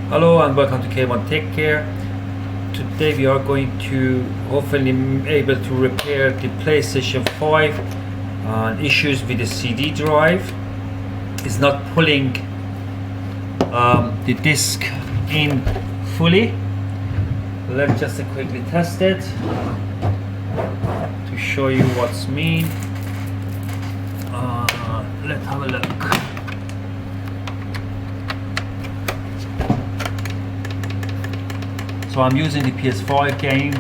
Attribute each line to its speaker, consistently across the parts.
Speaker 1: Hello and welcome to K1 Take Care. Today we are going to hopefully able to repair the PlayStation 5 issues with the CD drive. It's not pulling the disc in fully. Let's just quickly test it to show you what's mean. Let's have a look. So I'm using the PS5 game.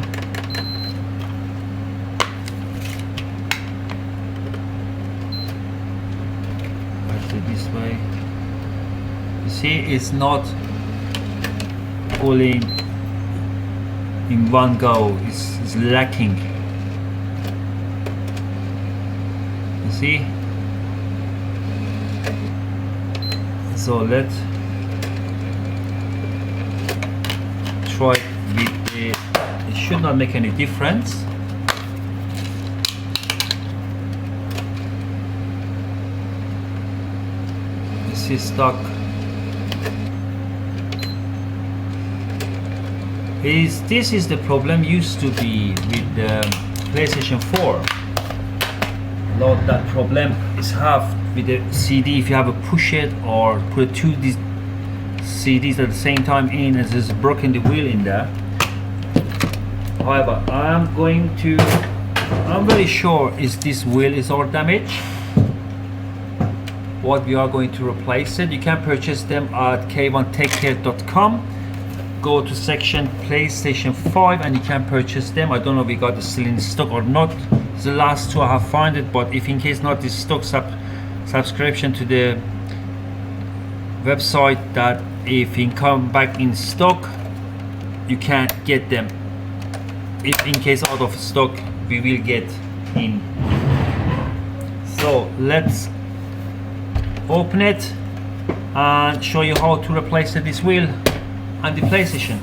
Speaker 1: Let's do it this way. You see, it's not pulling in one go. It's lacking. You see? So let's try with the, it should not make any difference. This is stuck. This is the problem used to be with the PlayStation 4. Lot that problem is have with the CD. If you have a push it or put two CDs at the same time in, and just broken the wheel in there. However, I'm very sure is this wheel is all damaged. What we are going to replace it. You can purchase them at k1takecare.com. Go to section PlayStation 5 and you can purchase them. I don't know if we got the still in stock or not. The last two I have found it, but if in case not, this stock subscription to the website that if it come back in stock you can't get them. If in case out of stock we will get in. So let's open it and show you how to replace this wheel and the PlayStation.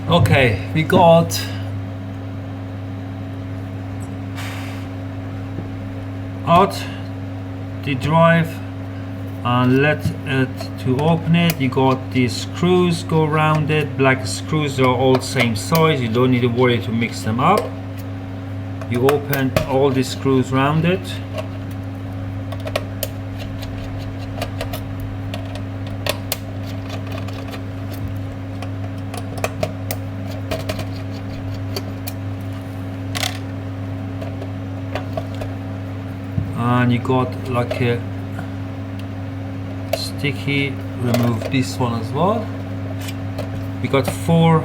Speaker 1: Okay, we got out the drive and let it to open it. You got these screws go around it, black screws, are all same size, you don't need to worry to mix them up. You open all the screws around it. And you got like a sticky, remove this one as well. We got 4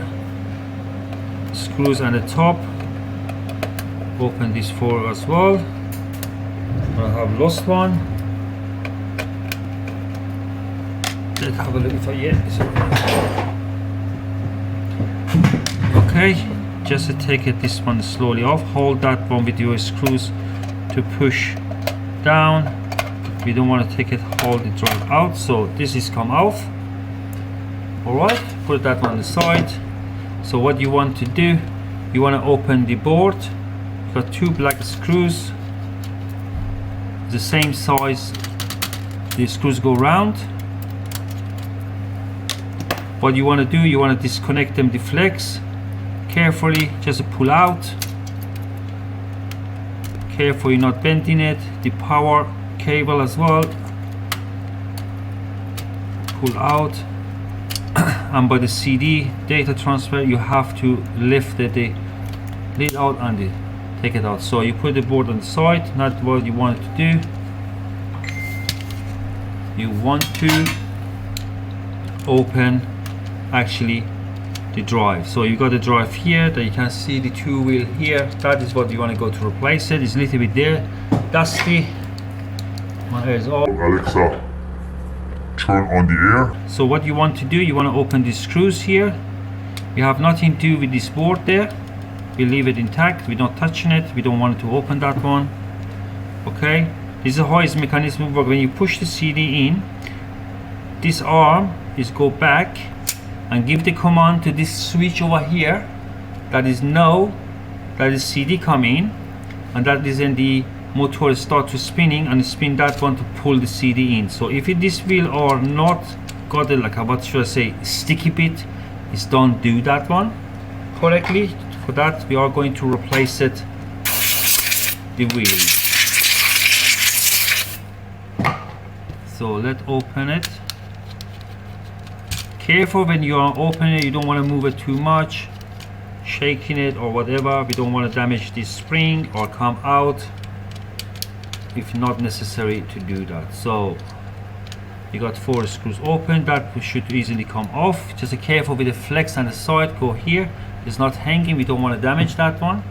Speaker 1: screws on the top, open this 4 as well. I have lost one. Let's have a look if I okay, just to take it this one slowly off. Hold that one with your screws to push down. We don't want to take it, hold the drive out, so this is come off. Alright, put that on the side. So what you want to do, you want to open the board. You've got 2 black screws, the same size, the screws go round. What you want to do, you want to disconnect them, the flex carefully, just pull out. Careful you're not bending it. The power cable as well, pull out. And by the CD data transfer you have to lift the lid out and take it out. So you put the board on the side, not what you want to do. You want to open actually the drive. So you got the drive here that you can see the 2 wheel here. That is what you want to go to replace it. It's a little bit there dusty. My hair is off.
Speaker 2: Alexa, turn on the air.
Speaker 1: So what you want to do, you want to open the screws here. We have nothing to do with this board there. We leave it intact, we're not touching it, we don't want it to open that one. Okay, This is how its mechanism works. When you push the CD in, this arm is go back and give the command to this switch over here, that is no, that is CD come in, and that is in the motor start to spinning and spin that one to pull the CD in. So if this wheel are not got it like a, what should I say, sticky bit, is don't do that one correctly. For that we are going to replace it, the wheel. So let's open it. Careful when you are opening it, you don't want to move it too much, shaking it or whatever. We don't want to damage this spring or come out if not necessary to do that. So you got 4 screws open, that should easily come off. Just be careful with the flex on the side, go here, it's not hanging, we don't want to damage that one.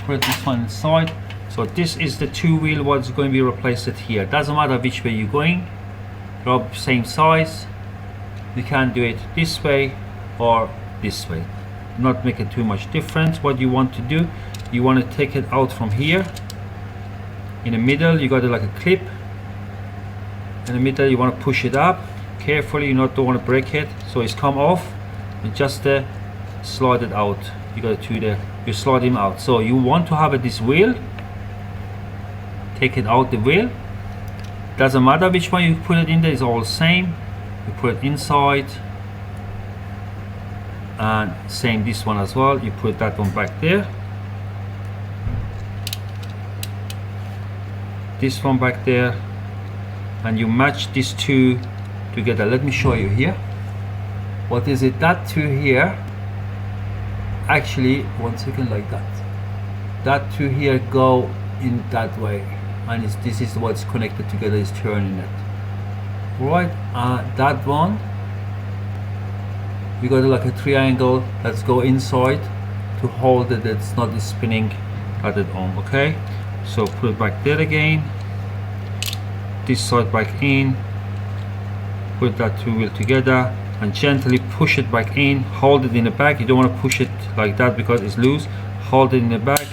Speaker 1: Put this one inside. So this is the 2 wheel what's going to be replaced here. Doesn't matter which way you're going, they're same size. You can do it this way or this way, not making too much difference. What you want to do, you want to take it out from here. In the middle you got it like a clip. In the middle you want to push it up carefully, you don't want to break it. So it's come off and just slide it out. You got to there, you slide him out. So you want to have it this wheel, take it out the wheel, doesn't matter which one you put it in there, it's all the same. You put it inside, and same this one as well, you put that one back there, this one back there, and you match these 2 together. Let me show you here. What is it? That 2 here, actually, 1 second, like that. That 2 here go in that way, and this is what's connected together, is turning it. Right, that one, we got like a triangle. Let's go inside to hold it, it's not spinning at it on. Okay, so put it back there again, this side back in, put that 2 wheel together and gently push it back in, hold it in the back. You don't want to push it like that because it's loose. Hold it in the back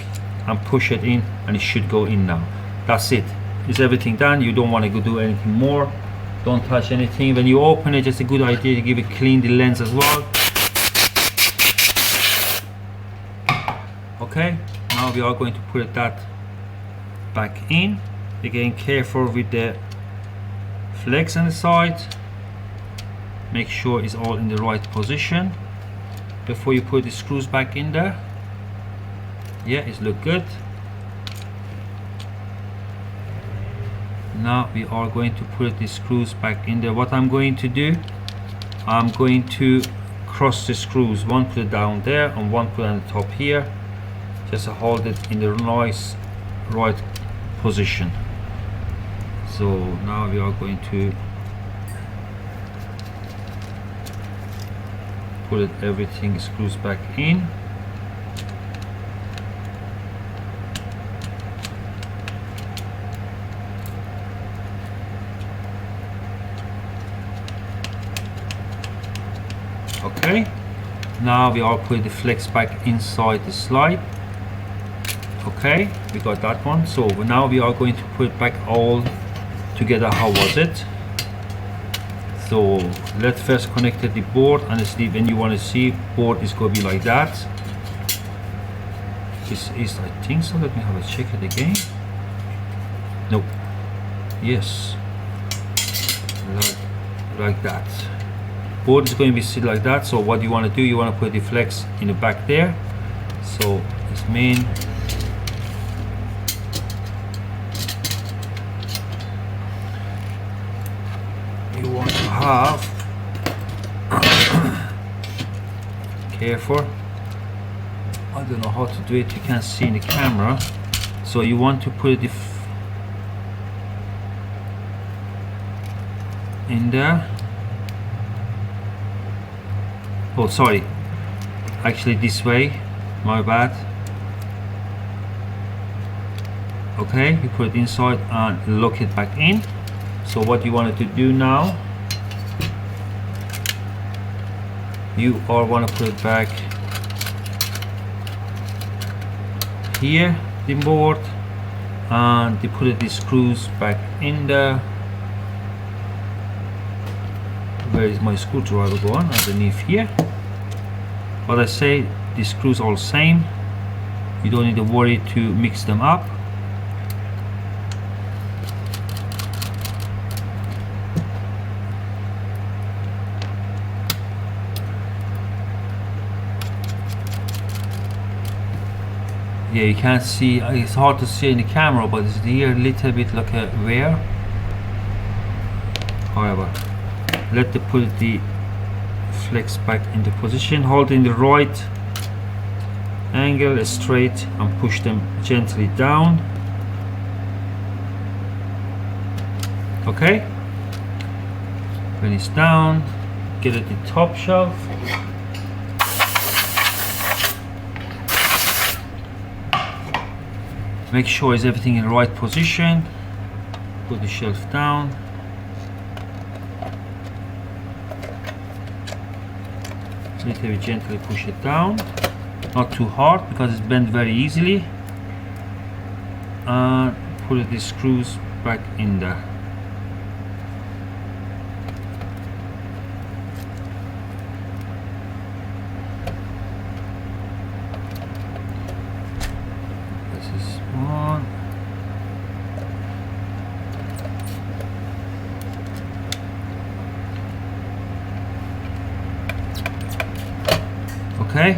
Speaker 1: and push it in, and it should go in now. That's it, is everything done. You don't want to go do anything more. Don't touch anything. When you open it, just a good idea to give it clean the lens as well. Okay, now we are going to put that back in. Again, careful with the flex on the side. Make sure it's all in the right position before you put the screws back in there. Yeah, it looks good. Now we are going to put the screws back in there. What I'm going to do, I'm going to cross the screws, one put it down there and one put on the top here, just to hold it in the nice right position. So now we are going to put it, everything screws back in. Okay, now we are putting the flex back inside the slide. Okay, we got that one. So now we are going to put it back all together. How was it? So let's first connect the board, and see when you want to see board is going to be like that. This is, I think so. Let me have a check it again. Nope. Yes, like that. Board is going to be sit like that. So what you want to do, you want to put the flex in the back there. So it's main, you want to have careful, I don't know how to do it, you can't see in the camera. So you want to put it in there. Oh, sorry, actually this way, my bad. Okay, you put it inside and lock it back in. So what you wanted to do now, you all want to put it back here, the board, and they put the screws back in there. Where is my screwdriver going? Underneath here. What I say, the screws all same. You don't need to worry to mix them up. Yeah, you can't see, it's hard to see in the camera, but it's here a little bit like a wear. However, let the put the flex back into position, hold in the right angle straight and push them gently down. Okay, when it's down, get at the top shelf. Make sure is everything in the right position. Put the shelf down. Little bit gently push it down. Not too hard because it's bent very easily. And put the screws back in there. This is one. Okay.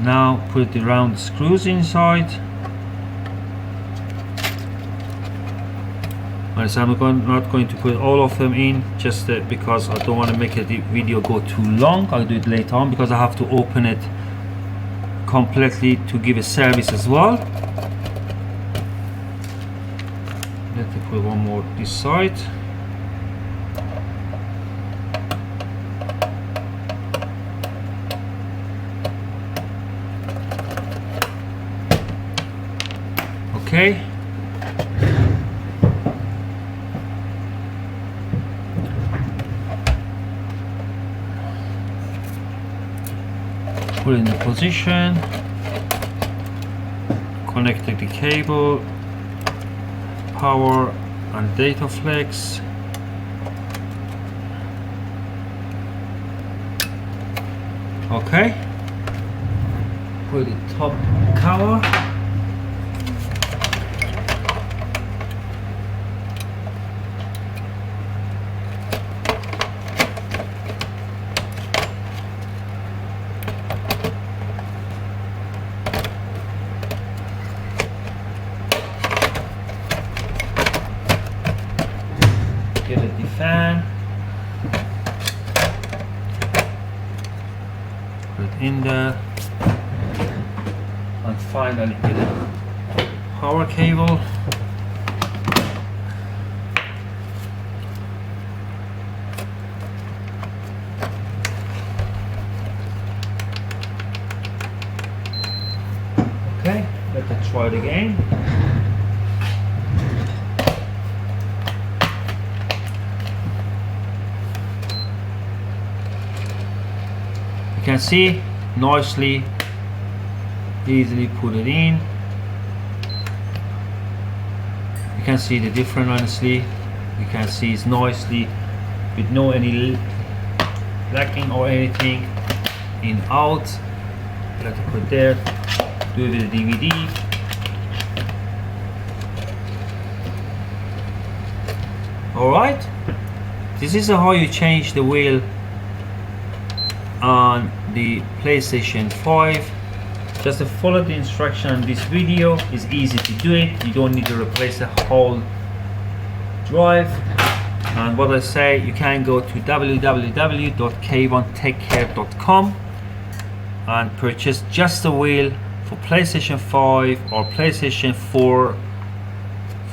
Speaker 1: Now put the round screws inside. So I'm not going to put all of them in, just because I don't want to make the video go too long. I'll do it later on because I have to open it completely to give a service as well. Let me put one more this side. Okay. Put in the position. Connect the cable, power and data flex. Okay. Put the top cover. Get the fan, put it in there, and finally get a power cable. Okay, let's try it again. You can see nicely, easily put it in. You can see the difference honestly. You can see it's nicely with no any lacking or anything in out. Let it put there. Do it with the DVD. Alright, this is how you change the wheel on the PlayStation 5. Just to follow the instruction on this video is easy to do it. You don't need to replace the whole drive. And what I say, you can go to www.k1techcare.com and purchase just the wheel for PlayStation 5 or PlayStation 4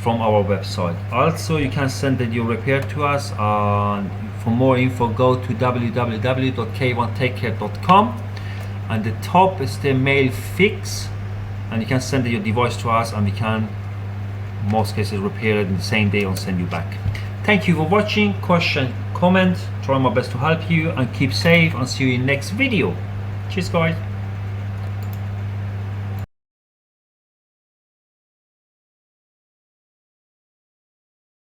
Speaker 1: from our website. Also, you can send your repair to us, and for more info go to www.k1techcare.com, and the top is the mail fix, and you can send your device to us and we can in most cases repair it in the same day and send you back. Thank you for watching. Question, comment, try my best to help you, and keep safe and see you in next video. Cheers guys.